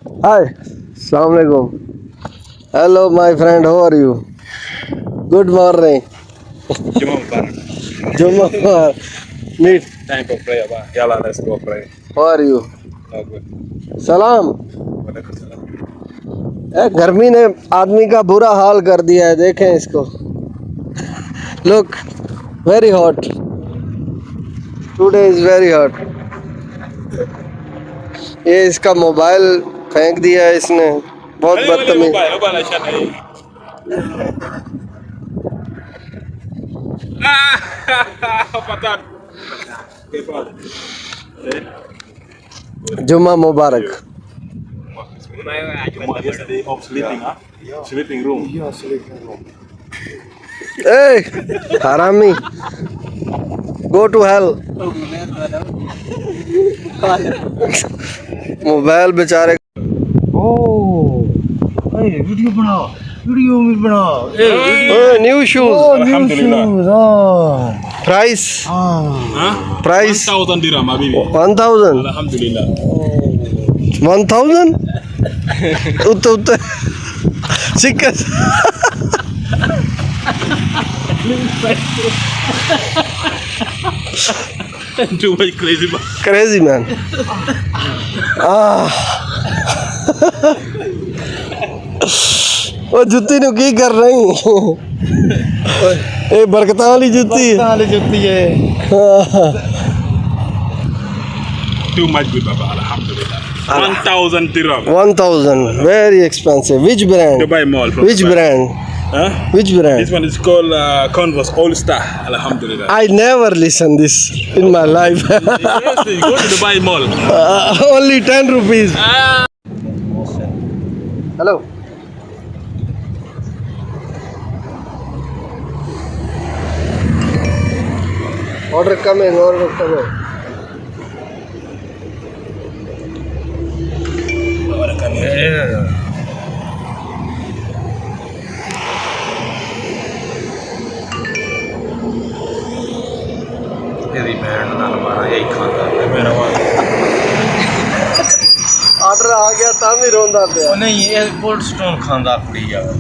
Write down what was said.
Hi, Assalamu alaikum. Hello, my friend. How are you? Good morning. Jumma Mubarak. Jumma. Meet. Time for prayer, ba. Yalla, let's go pray. How are you? Oh, good. सलाम। Walaikum salam. गर्मी ने आदमी का बुरा हाल कर दिया है, देखें इसको। Look, very hot. Today is very hot. ये इसका मोबाइल फेंक दिया है इसने, बहुत बदतमीज। Mobile अच्छा नहीं। पता। जुम्मा मुबारक। Yesterday of sleeping, huh? Sleeping room. Hey, हरामी, go to hell. मोबाइल बेचारे। Oh, hey, video बनाओ, video भी बनाओ. New shoes. Alhamdulillah. Price Huh? Price 1,000 dirham, habibi. 1000 Alhamdulillah. 1000 उत्ते सिक्के Too much crazy, ba. Crazy man. ਉਹ ਜੁੱਤੀ ਨੂੰ ਕੀ ਕਰ ਰਹੀ? ਇਹ ਬਰਕਤਾਂ ਵਾਲੀ ਜੁੱਤੀ ਹੈ। वाली जुत्ती है. Too much good, baba. Alhamdulillah. 1,000 dirham. 1000 very expensive. Which brand? Dubai Mall. From Which Dubai. brand? Huh? Which brand? This one is called Converse All Star. Alhamdulillah. I never listen this in my life. Seriously, go to Dubai Mall. Only 10 rupees. Hello. Order coming, order coming. तेरी बहन नाल मारा यही खाता है मेरा वाला Order आ गया, तां भी रोंदा पिया। नहीं, ये कोल्ड स्टोन खांदा कुड़ी जावे.